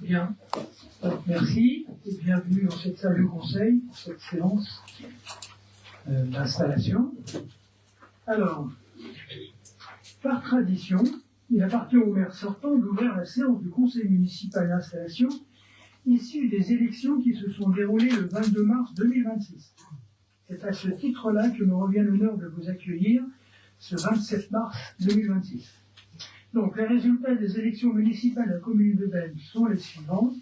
Bien. Merci et bienvenue dans cette salle de conseil pour cette séance d'installation. Alors, par tradition, il appartient au maire sortant d'ouvrir la séance du conseil municipal d'installation issue des élections qui se sont déroulées le 22 mars 2026. C'est à ce titre-là que me revient l'honneur de vous accueillir ce 27 mars 2026. Donc, les résultats des élections municipales de la commune de Belne sont les suivants.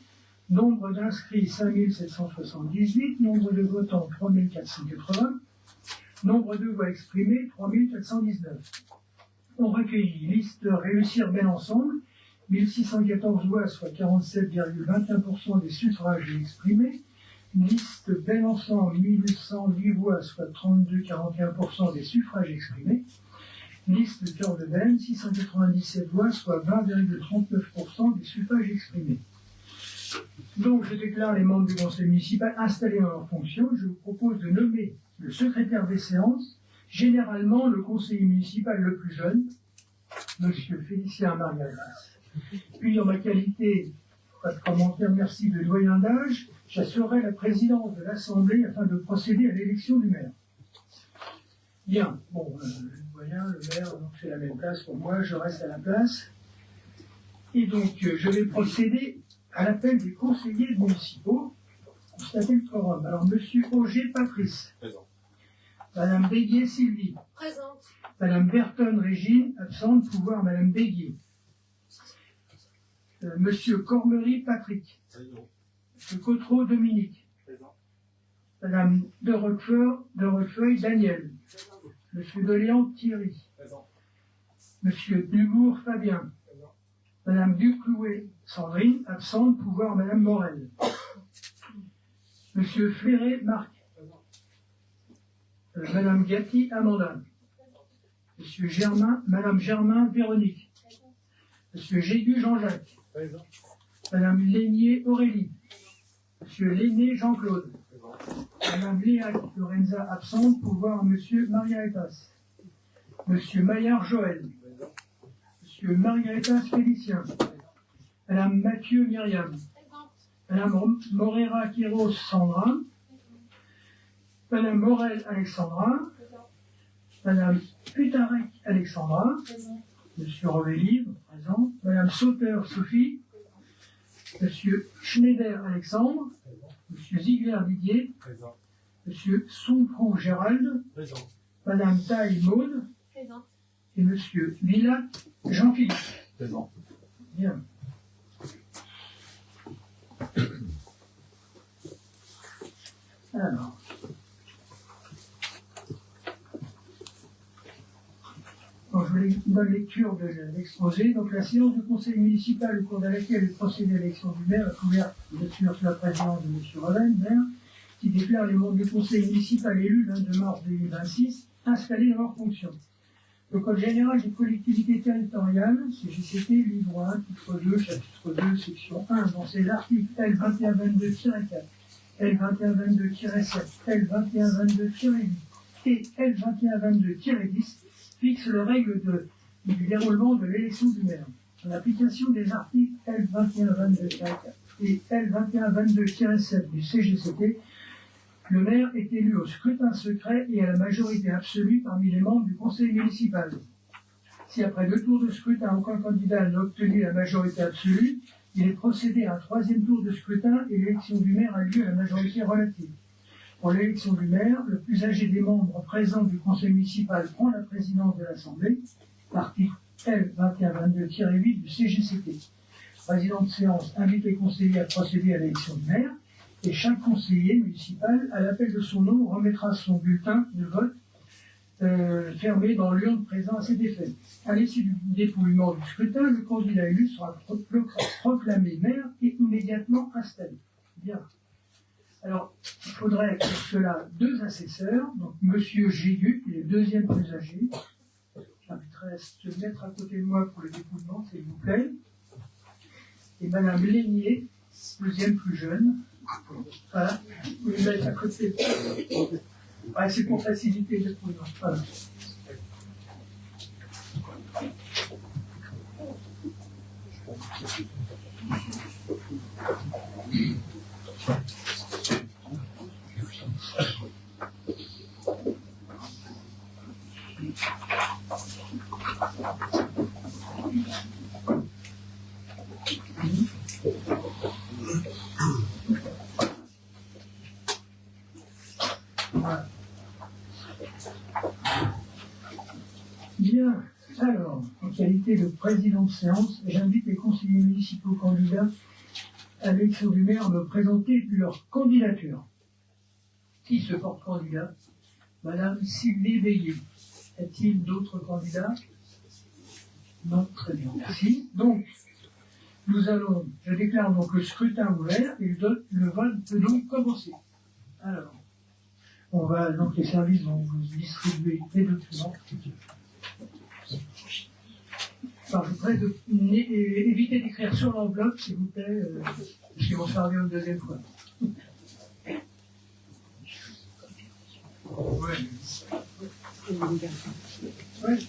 Nombre d'inscrits 5778, nombre de votants 3480, nombre de voix exprimées 3419. On recueillit liste Réussir Bel Ensemble, 1614 voix, soit 47,21% des suffrages exprimés. Liste Bel Ensemble, 1110 voix, soit 32,41% des suffrages exprimés. Liste Cœur de Belne, 697 voix, soit 20,39% des suffrages exprimés. Donc, je déclare les membres du conseil municipal installés dans leurs fonctions. Je vous propose de nommer le secrétaire des séances, généralement le conseiller municipal le plus jeune, monsieur Félicien Mariagas. Puis, en ma qualité, pas de commentaire, merci, de doyen d'âge, j'assurerai la présidence de l'Assemblée afin de procéder à l'élection du maire. Bien, bon, le doyen, le maire, donc c'est la même place pour moi, je reste à la place. Et donc, je vais procéder à l'appel des conseillers municipaux. Constatez le quorum. Alors, monsieur Auger Patrice. Présent. Madame Béguier Sylvie. Présente. Madame Berton Régine, absente, pouvoir Madame Béguier. Monsieur Cormery Patrick. Présent. Monsieur Cotreau Dominique. Présent. Madame de Roquefeuille Daniel. Monsieur Deléant Thierry. Présent. Monsieur Dubourg Fabien. Présent. Madame Duclouet Sandrine, absente, pouvoir Madame Morel. Monsieur Fléré Marc. Madame Gatti Amanda. Monsieur Germain, Madame Germain Véronique. Monsieur Jégu Jean-Jacques. Présent. Madame Lénier Aurélie. Monsieur Léné Jean-Claude. Présent. Madame Léa Lorenza absente, pouvoir Monsieur Mariaetas. Monsieur Maillard Joël. Présent. Monsieur Mariaetas Félicien. Madame Mathieu Myriam. Madame Morera Quiros Sandra. Madame Morel Alexandra. Madame Putarek Alexandra. Monsieur Revelli, présent. Madame Sauter Sophie. Monsieur Schneider Alexandre. Monsieur Ziegler Didier. Présent. Monsieur Somprou Gérald. Présent. Madame Taille Maude. Présente. Et Monsieur Villac Jean-Philippe. Présent. Bien. Alors. Donc, je vous donne lecture de l'exposé. Donc, la séance du conseil municipal au cours de laquelle est procédé à l'élection du maire est ouverte, bien sûr, sous la présidence de M. Reven, maire, qui déclare les membres du conseil municipal élus le 22 mars 2026 installés dans leurs fonctions. Le Code général des collectivités territoriales, CGCT, livre 1, titre 2, chapitre 2, section 1, dans ses articles L2122-4, L2122-7, L2122-8 et L2122-10, fixe les règles du déroulement de l'élection du maire. En application des articles L2122-4 et L2122-7 du CGCT, le maire est élu au scrutin secret et à la majorité absolue parmi les membres du conseil municipal. Si après 2 tours de scrutin, aucun candidat n'a obtenu la majorité absolue, il est procédé à un 3e tour de scrutin et l'élection du maire a lieu à la majorité relative. Pour l'élection du maire, le plus âgé des membres présents du conseil municipal prend la présidence de l'Assemblée, l'article L2122-8 du CGCT. Le président de séance invite les conseillers à procéder à l'élection du maire, et chaque conseiller municipal, à l'appel de son nom, remettra son bulletin de vote fermé dans l'urne présent à cet effet. À l'issue du dépouillement du scrutin, le candidat élu sera proclamé maire et immédiatement installé. Bien. Alors, il faudrait pour cela 2 assesseurs, donc Monsieur Jégu, qui est le 2e plus âgé. J'inviterai à se mettre à côté de moi pour le dépouillement, s'il vous plaît. Et Madame Lénier, 2e plus jeune. Voilà, vous les mettez à côté. Ouais, c'est pour faciliter le dépouillement. Voilà. Voilà. Bien, alors, en qualité de président de séance, j'invite les conseillers municipaux candidats à l'élection du maire à me présenter leur candidature. Qui se porte candidat? Madame Sylvie Veillé. Y a-t-il d'autres candidats? Non, très bien, merci. Donc, je déclare donc le scrutin ouvert et le vote peut donc commencer. Alors, donc les services vont vous distribuer les documents. Enfin, je vous prie éviter d'écrire sur l'enveloppe, s'il vous plaît, parce qu'ils vont se servir une deuxième fois. Ouais. Ouais.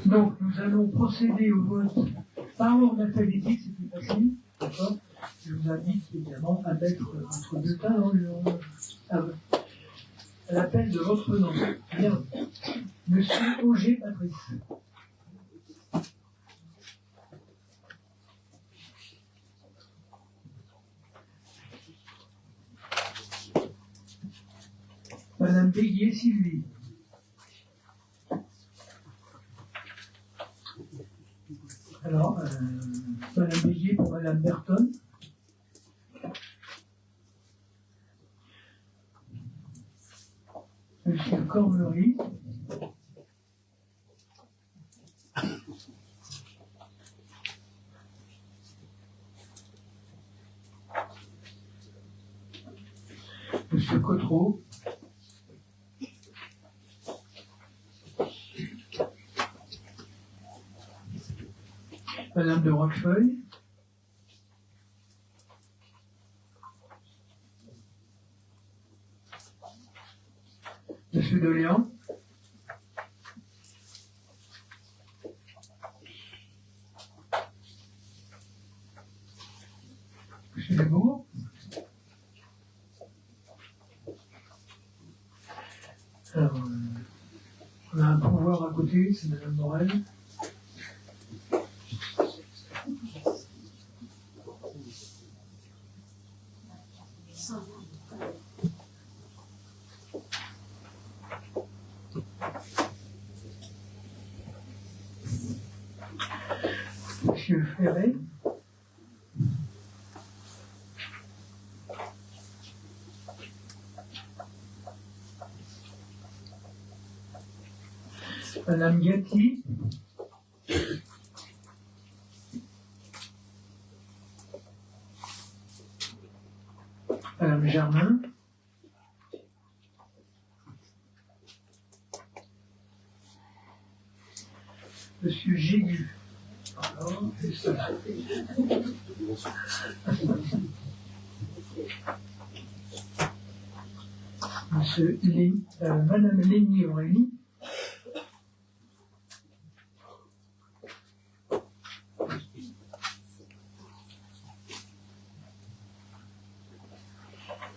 Donc, nous allons procéder au vote par ordre alphabétique, c'est plus facile, d'accord? Je vous invite évidemment à mettre votre bulletin dans à l'appel de votre nom. Bien. Monsieur Auger Patrice. Madame Béguier Sylvie. Alors, Madame Béguier pour Madame Berton. Monsieur Cormery. Monsieur Cotreau. Madame de Roquefeuille. Monsieur Deléan. Monsieur Dubourg. Alors, on a un pouvoir à côté, c'est Madame Morel. Monsieur Ferré. Madame Gatti. Madame Germain. Monsieur Gégu. Alors, c'est ça. Madame Lénie Aurélie.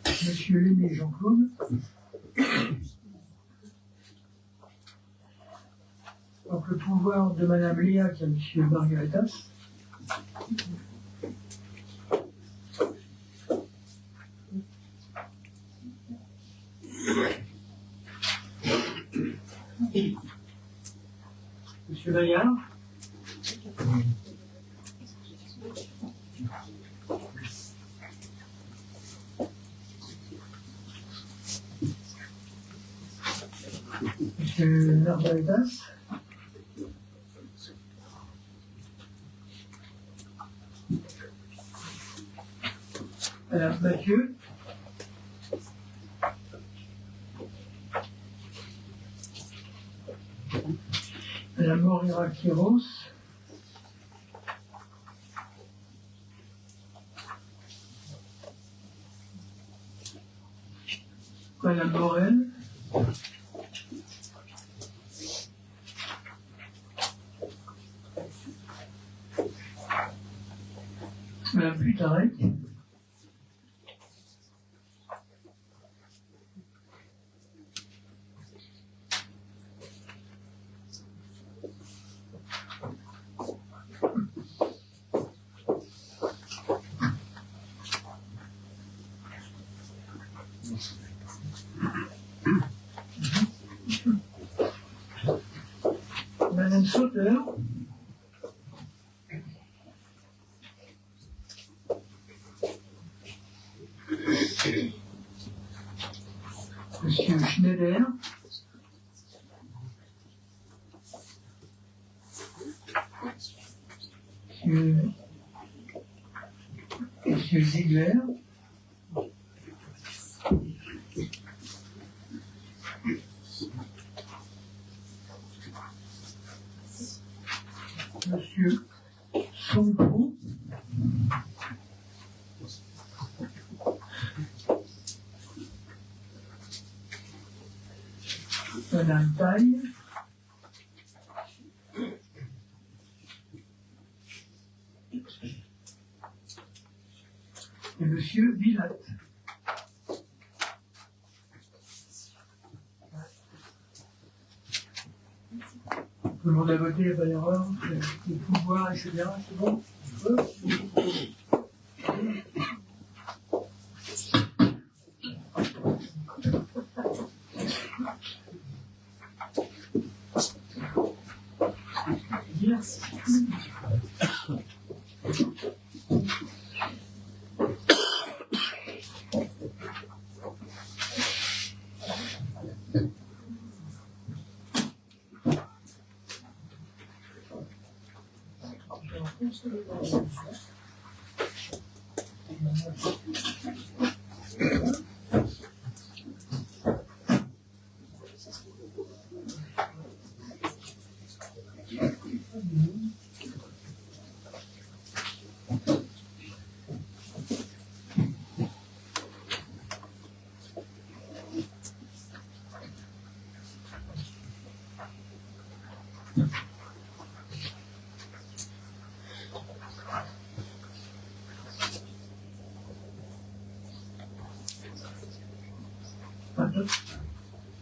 Monsieur Léné Jean-Claude. Donc le pouvoir de Madame Léa qui a Monsieur Margaritas. Monsieur Vaillard. Monsieur Narvaez, Madame Mathieu, Madame Moreira-Quiros, Madame Morel, Madame Putarec, Madame Sauter, Monsieur Schneider, Monsieur Ziegler, Monsieur Sonko, Madame Paille, et Monsieur Villat. Tout le monde a voté, il n'y a pas d'erreur, les pouvoirs, etc. C'est bon?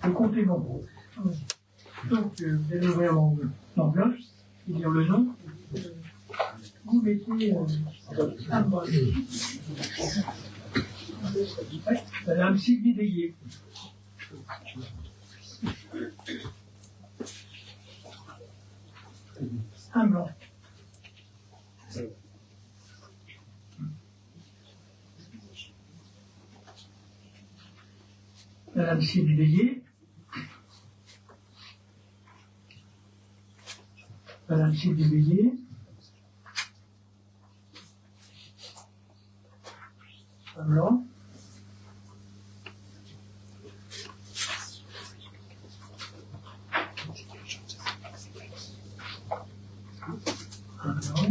Le compte est bon. Donc, vous allez ouvrir l'enveloppe, dire le nom. Vous mettez un bras. Madame Sylvie Deguier. Un blanc. Madame Sylvie Deguier. Madame Sylvie Deguier. Un blanc. Un blanc.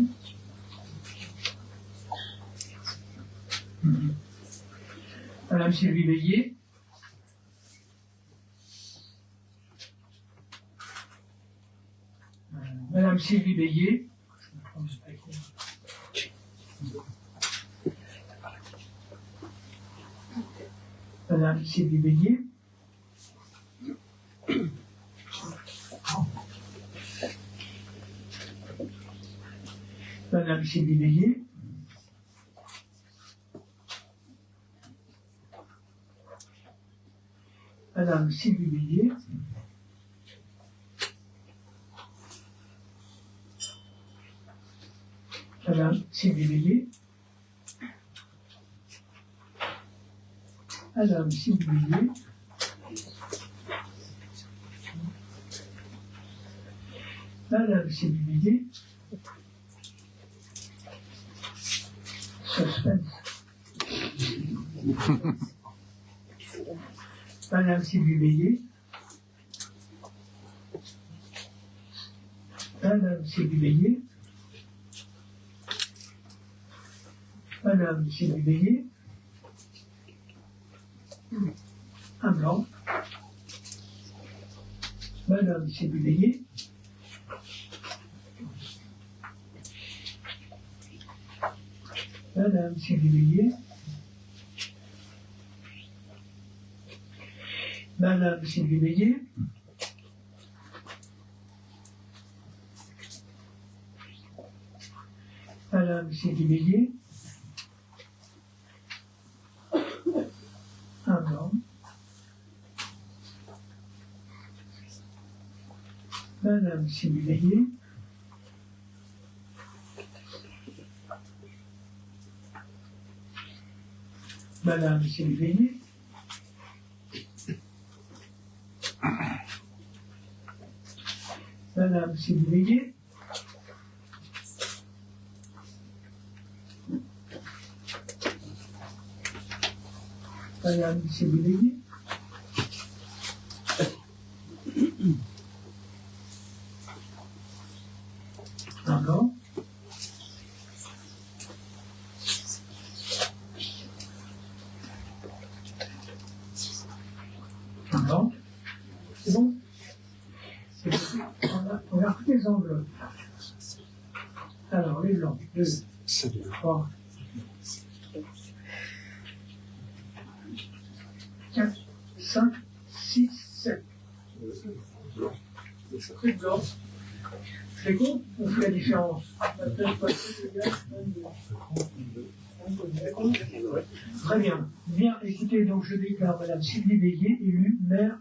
Madame Sylvie Deguier. Madame Sylvie Bélier. Madame Sylvie Bélier. Madame Sylvie Bélier. Madame Sylvie Bélier. Madame Sylvie Bélier. Madame Sylvie Bélier. Madame Sylvie Béguet. Suspense. Madame Sylvie Béguet. Madame Sylvie Béguet. Madame Sylvie Béguet. Un blanc. Madame Sylvie Béguet. Madame Sylvie Béguet. Madame Sylvie Béguet. Madame Sylvie Béguet. Un blanc. Madame Sylvie Béguet. Madame Sylvie Béguet. Madame Sylvie Béguet. Madame Sylvie Béguet. Un blanc. Un blanc. C'est bon? On a toutes les enveloppes. Alors, les blancs. 2, 3, 4, 5, 6, 7. C'est blanc. C'est bon? On fait la différence. Très bien. Bien, écoutez, donc je déclare Madame Sylvie Béguet élue maire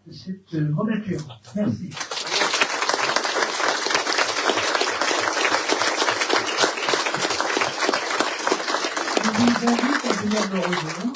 de cette mandature. Merci. Je vous invite à venir me rejoindre.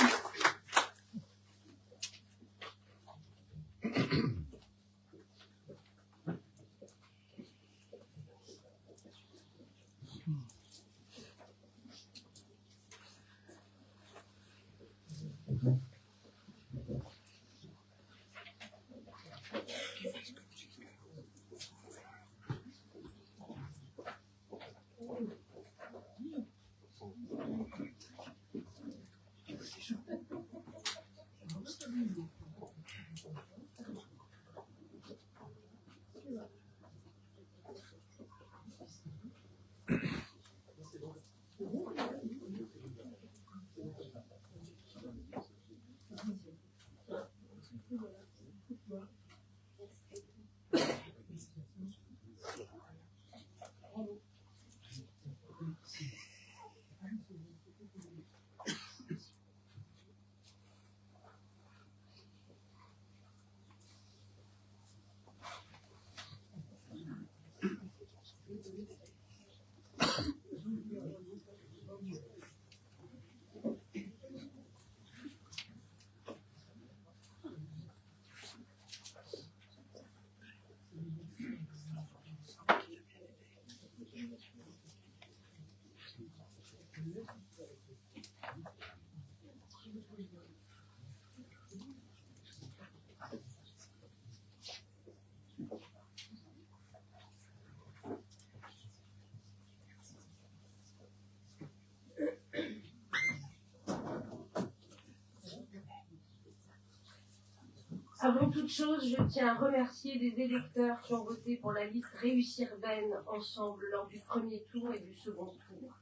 Avant toute chose, je tiens à remercier les électeurs qui ont voté pour la liste Réussir Vennes ensemble lors du premier tour et du second tour,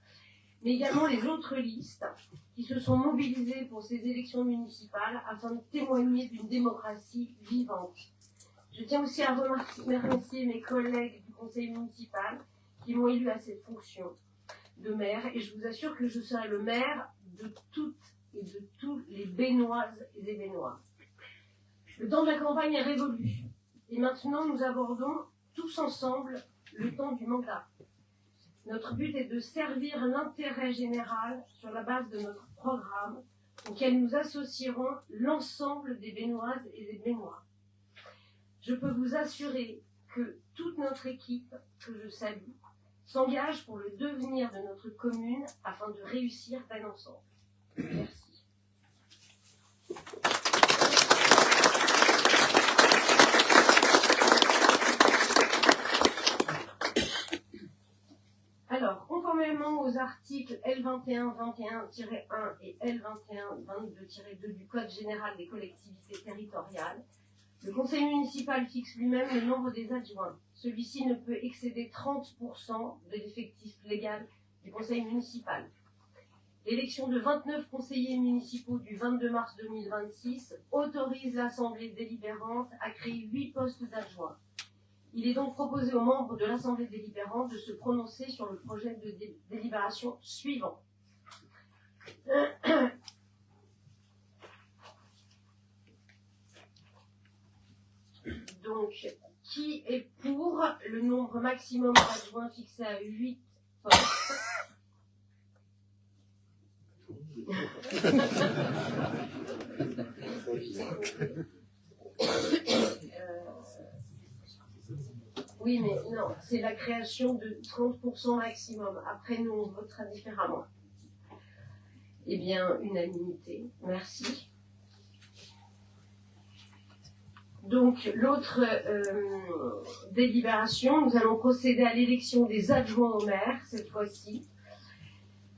mais également les autres listes qui se sont mobilisées pour ces élections municipales afin de témoigner d'une démocratie vivante. Je tiens aussi à remercier mes collègues du conseil municipal qui m'ont élu à cette fonction de maire, et je vous assure que je serai le maire de toutes et de tous les Bénoises et des Bénois. Le temps de la campagne est révolu, et maintenant nous abordons tous ensemble le temps du mandat. Notre but est de servir l'intérêt général sur la base de notre programme, auquel nous associerons l'ensemble des Bénoises et des Bénois. Je peux vous assurer que toute notre équipe, que je salue, s'engage pour le devenir de notre commune afin de réussir Vennes ensemble. Merci. Alors, conformément aux articles L2121-1 et L2122-2 du Code général des collectivités territoriales, le conseil municipal fixe lui-même le nombre des adjoints. Celui-ci ne peut excéder 30% de l'effectif légal du conseil municipal. L'élection de 29 conseillers municipaux du 22 mars 2026 autorise l'Assemblée délibérante à créer 8 postes d'adjoints. Il est donc proposé aux membres de l'Assemblée délibérante de se prononcer sur le projet de délibération suivant. Donc, qui est pour le nombre maximum d'adjoints fixé à 8 postes? Oui, mais non, c'est la création de 30% maximum. Après, nous, on votera différemment. Eh bien, unanimité. Merci. Donc, l'autre délibération, nous allons procéder à l'élection des adjoints au maire, cette fois-ci.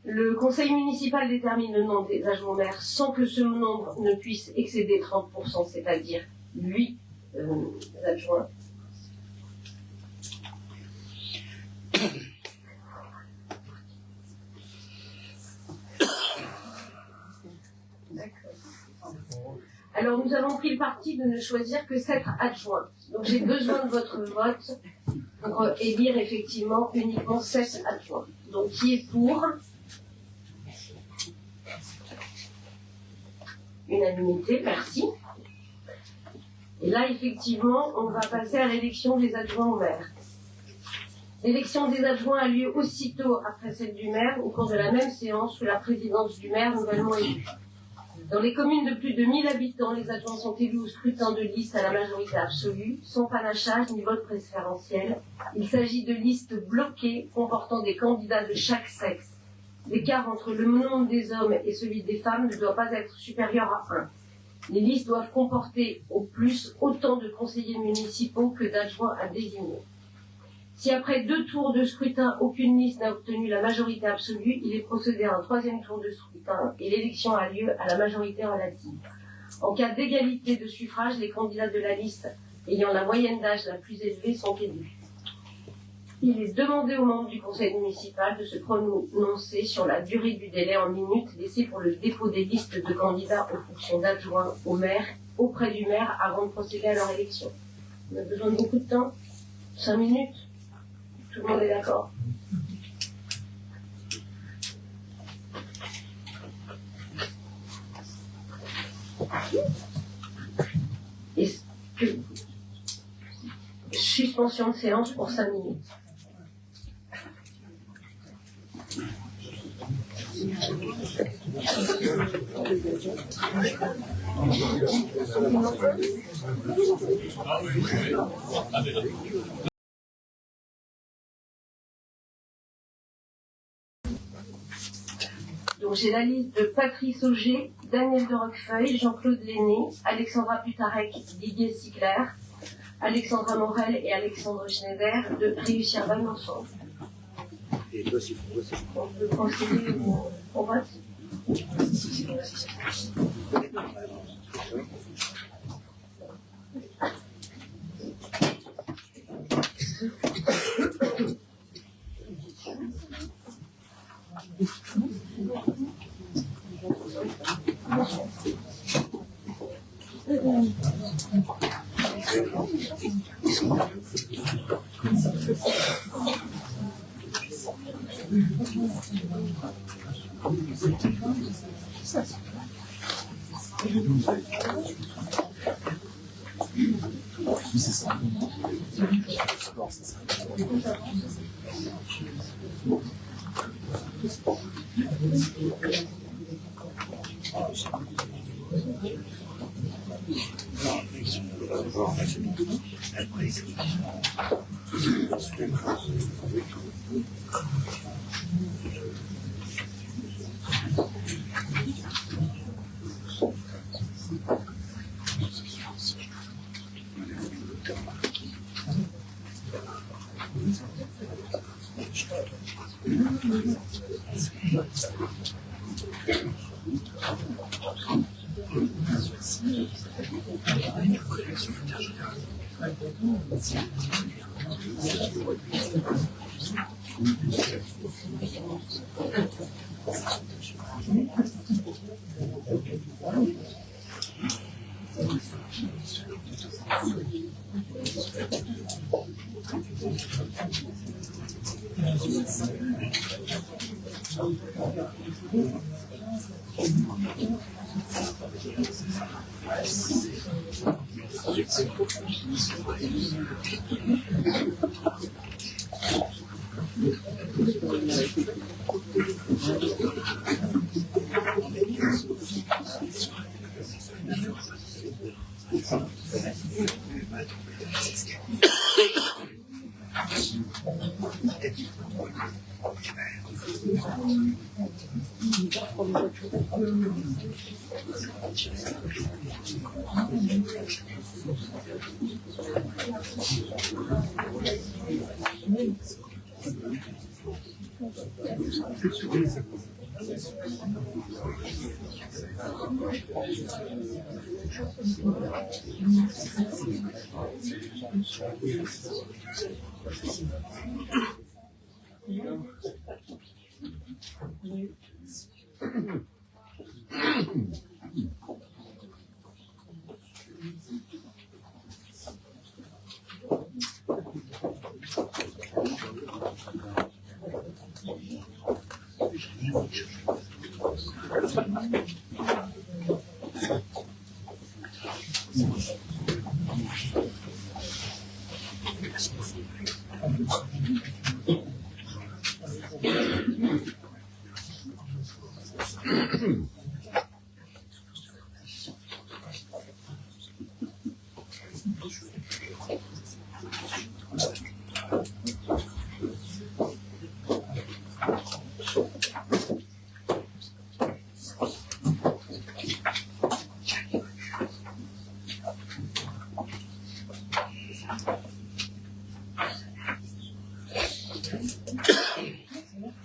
Le conseil municipal détermine le nombre des adjoints au maire sans que ce nombre ne puisse excéder 30%, c'est-à-dire 8 adjoints. Alors, nous avons pris le parti de ne choisir que 7 adjoints. Donc, j'ai besoin de votre vote pour élire effectivement uniquement 7 adjoints. Donc, qui est pour? Unanimité, merci. Et là, effectivement, on va passer à l'élection des adjoints au maire. L'élection des adjoints a lieu aussitôt après celle du maire, au cours de la même séance, sous la présidence du maire nouvellement élu. Dans les communes de plus de 1000 habitants, les adjoints sont élus au scrutin de liste à la majorité absolue, sans panachage ni vote préférentiel. Il s'agit de listes bloquées comportant des candidats de chaque sexe. L'écart entre le nombre des hommes et celui des femmes ne doit pas être supérieur à 1. Les listes doivent comporter au plus autant de conseillers municipaux que d'adjoints à désigner. Si après 2 tours de scrutin, aucune liste n'a obtenu la majorité absolue, il est procédé à un 3e tour de scrutin et l'élection a lieu à la majorité relative. En cas d'égalité de suffrage, les candidats de la liste ayant la moyenne d'âge la plus élevée sont élus. Il est demandé aux membres du conseil municipal de se prononcer sur la durée du délai en minutes laissé pour le dépôt des listes de candidats aux fonctions d'adjoint au maire auprès du maire avant de procéder à leur élection. On a besoin de beaucoup de temps. 5 minutes. Tout le monde est d'accord? Est-ce que... Suspension de séance pour 5 minutes. Donc j'ai la liste de Patrice Auger, Daniel de Roquefeuille, Jean-Claude Lenné, Alexandra Putarec, Didier Sicler, Alexandra Morel et Alexandre Schneider de Réussir Vennes ensemble. On peut procéder au vote.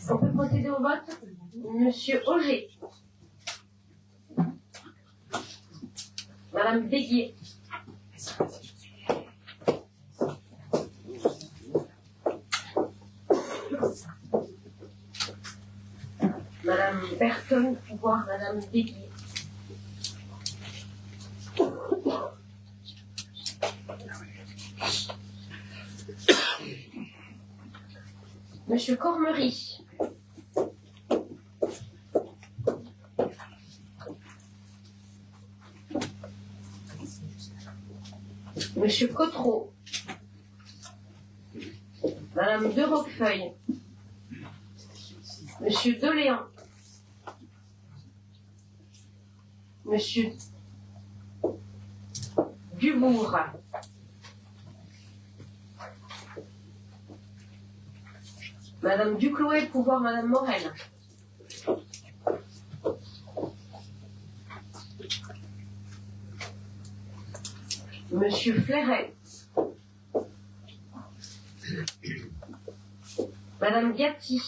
On peut procéder au vote. Monsieur Auger. Madame Béguier. Madame Berton, pouvoir Madame Béguier. Monsieur Cormery. Monsieur Cotreau. Madame de Roquefeuille. Monsieur Deléan. Monsieur Dubourg. Madame Duclouet, pouvoir Madame Morel. Monsieur Fleuret. Madame Gatti.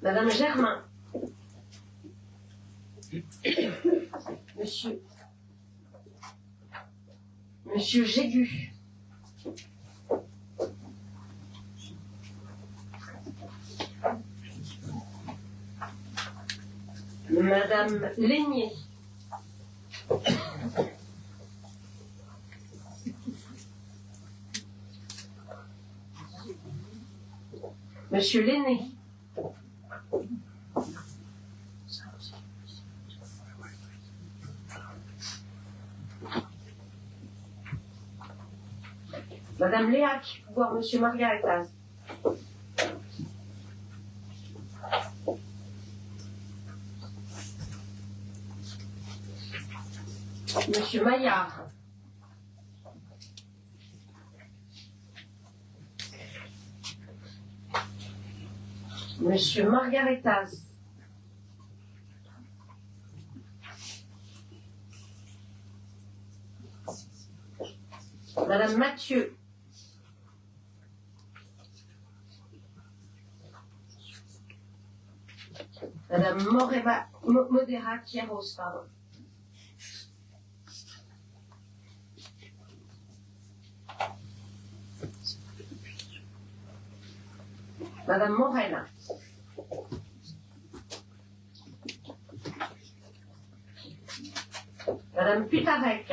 Madame Germain. Monsieur Jégu. Madame Lénier. Monsieur Lenné. Madame Léac, pouvoir Monsieur Margaretaz. Monsieur Maillard. Monsieur Margaretas. Madame Mathieu. Madame Modera Thieros, pardon. Madame Morel. Madame Putarec.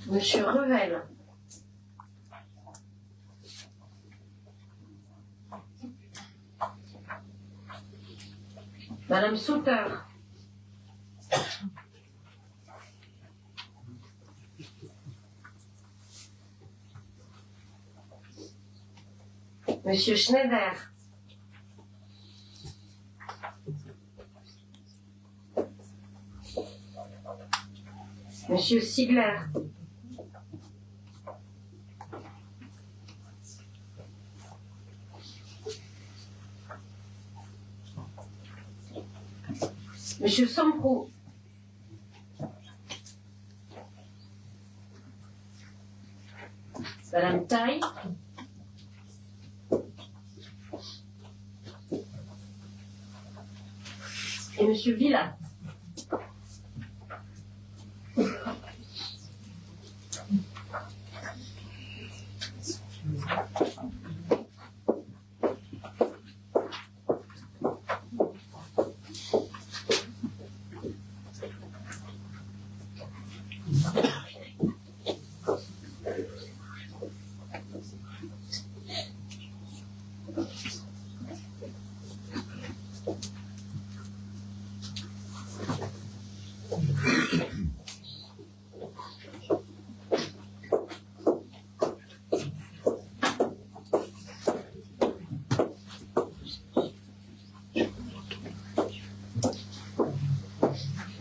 Monsieur Revel. Madame Sauteur. Monsieur Schneider. Monsieur Sigler. Monsieur Somprou. Madame Taille. Et Monsieur Villa.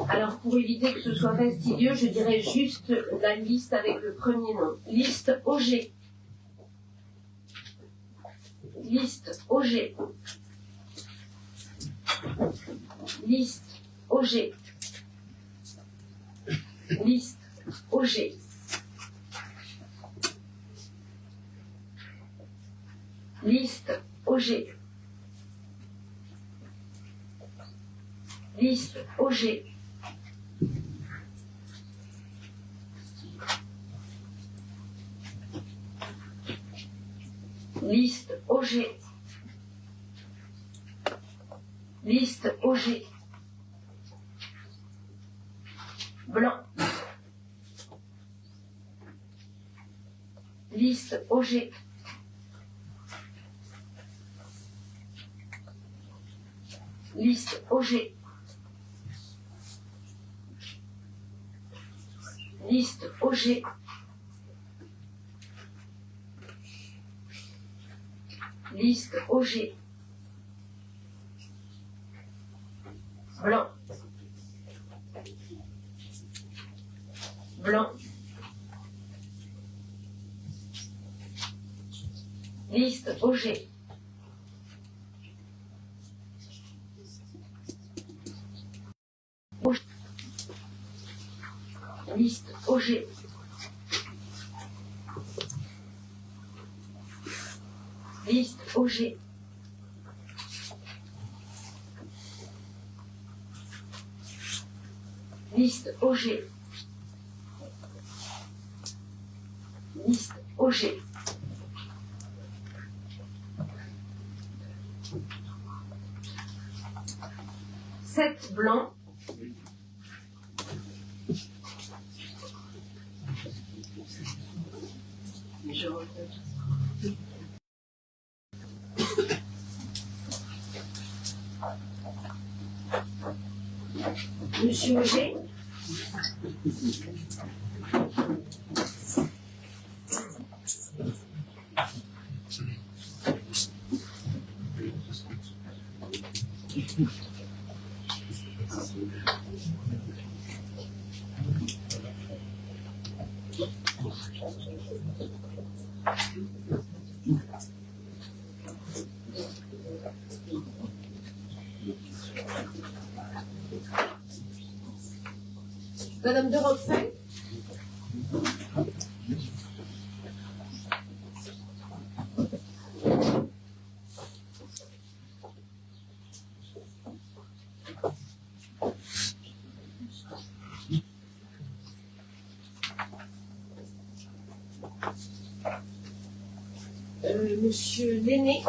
Alors, pour éviter que ce soit fastidieux, je dirais juste la liste avec le premier nom. Liste OG. Liste OG. Liste OG. Liste OG. Liste OG. Liste OG. Liste OG. Liste OG. Blanc. Liste OG. Liste OG. Liste OG. Liste OG. Blanc. Blanc. Liste OG. Liste OG. Liste OG. Liste OG. Liste OG. Sept blancs. Je refais. Monsieur Auger. Madame de Roxel. Monsieur Lenné.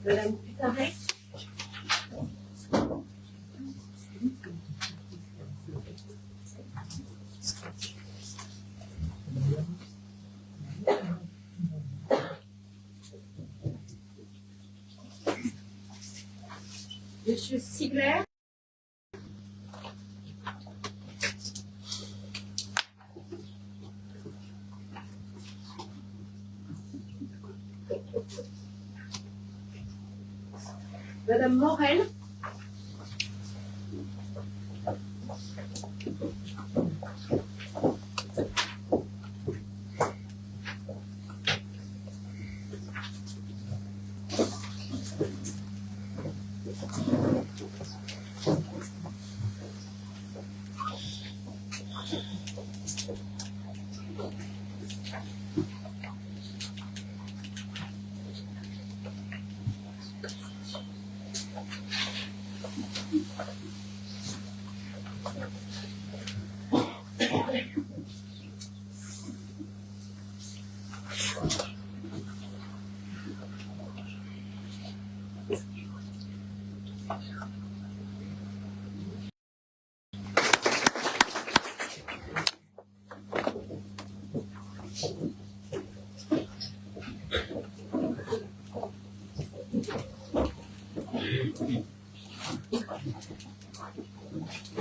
Madame Putaret. Monsieur Sigler. Madame Morel.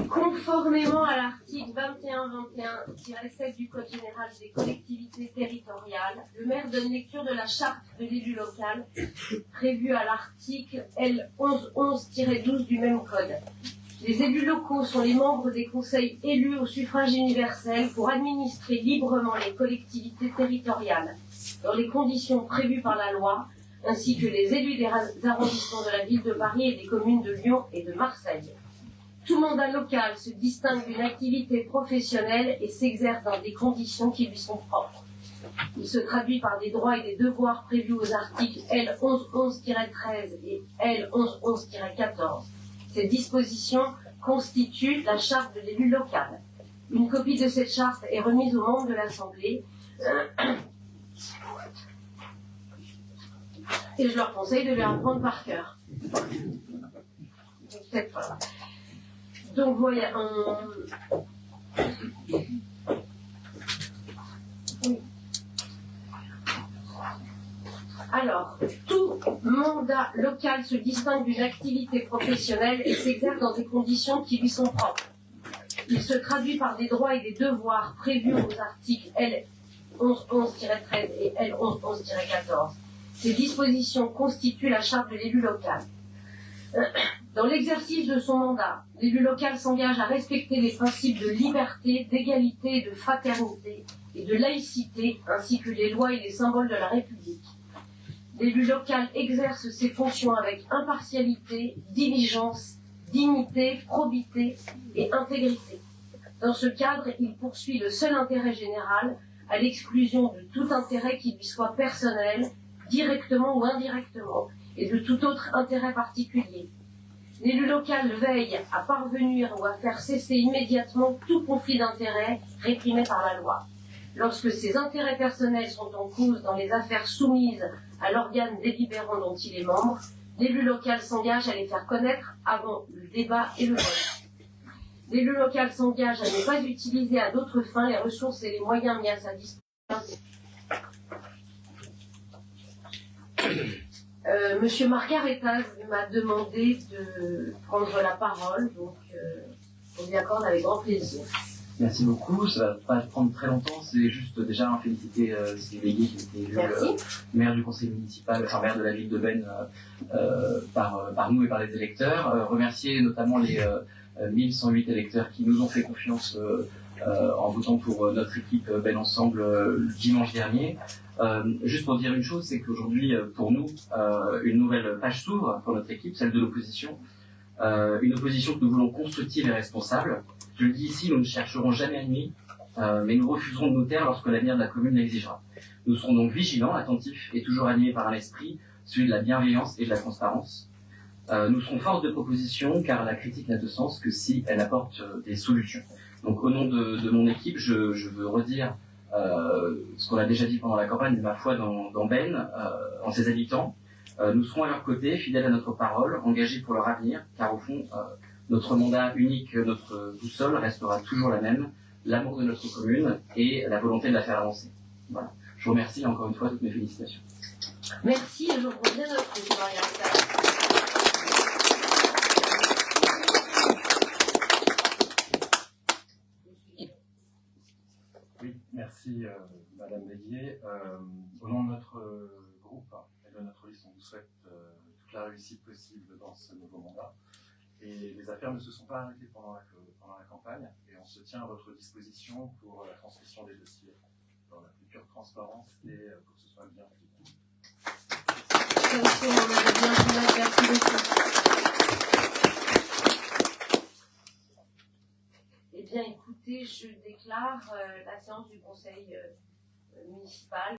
Conformément à l'article 21-21-7 du Code général des collectivités territoriales, le maire donne lecture de la charte de l'élu local prévue à l'article L 1111-12 du même code. Les élus locaux sont les membres des conseils élus au suffrage universel pour administrer librement les collectivités territoriales dans les conditions prévues par la loi, ainsi que les élus des arrondissements de la ville de Paris et des communes de Lyon et de Marseille. Tout mandat local se distingue d'une activité professionnelle et s'exerce dans des conditions qui lui sont propres. Il se traduit par des droits et des devoirs prévus aux articles L 1111-13 et L 1111-14. Ces dispositions constituent la charte de l'élu local. Une copie de cette charte est remise aux membres de l'Assemblée et je leur conseille de l'apprendre par cœur. Voilà. Donc voilà, alors, tout mandat local se distingue d'une activité professionnelle et s'exerce dans des conditions qui lui sont propres. Il se traduit par des droits et des devoirs prévus aux articles L 1111-13 et L 1111-14. Ces dispositions constituent la charte de l'élu local. Dans l'exercice de son mandat, l'élu local s'engage à respecter les principes de liberté, d'égalité, de fraternité et de laïcité, ainsi que les lois et les symboles de la République. L'élu local exerce ses fonctions avec impartialité, diligence, dignité, probité et intégrité. Dans ce cadre, il poursuit le seul intérêt général, à l'exclusion de tout intérêt qui lui soit personnel, directement ou indirectement, et de tout autre intérêt particulier. L'élu local veille à parvenir ou à faire cesser immédiatement tout conflit d'intérêts réprimé par la loi. Lorsque ses intérêts personnels sont en cause dans les affaires soumises à l'organe délibérant dont il est membre, l'élu local s'engage à les faire connaître avant le débat et le vote. L'élu local s'engage à ne pas utiliser à d'autres fins les ressources et les moyens mis à sa disposition. Monsieur Margaretaz m'a demandé de prendre la parole, donc on lui accorde avec grand plaisir. Merci beaucoup. Ça va pas prendre très longtemps. C'est juste déjà féliciter ces délégués qui ont été élus maire du conseil municipal, enfin maire de la ville de Beynes par nous et par les électeurs. Remercier notamment les 1108 électeurs qui nous ont fait confiance en votant pour notre équipe Beynes Ensemble dimanche dernier. Juste pour dire une chose, c'est qu'aujourd'hui, pour nous, une nouvelle page s'ouvre pour notre équipe, celle de l'opposition. Une opposition que nous voulons constructive et responsable. Je le dis ici, nous ne chercherons jamais à nuire, mais nous refuserons de nous taire lorsque l'avenir de la commune l'exigera. Nous serons donc vigilants, attentifs et toujours animés par un esprit, celui de la bienveillance et de la transparence. Nous serons force de proposition, car la critique n'a de sens que si elle apporte des solutions. Donc au nom de mon équipe, je veux redire ce qu'on a déjà dit pendant la campagne, ma foi dans Beynes, en ses habitants. Nous serons à leur côté, fidèles à notre parole, engagés pour leur avenir, car au fond, notre mandat unique, notre boussole restera toujours la même, l'amour de notre commune et la volonté de la faire avancer. Voilà. Je vous remercie et encore une fois, toutes mes félicitations. Merci et je vous reviens à notre Marianne. Oui, merci Madame Bélier. Au nom de notre groupe et de notre liste, on vous souhaite toute la réussite possible dans ce nouveau mandat. Et les affaires ne se sont pas arrêtées pendant la campagne et on se tient à votre disposition pour la transmission des dossiers dans la plus pure transparence et pour que ce soit bien fait. Merci beaucoup. Eh bien, écoutez, je déclare la séance du conseil municipal.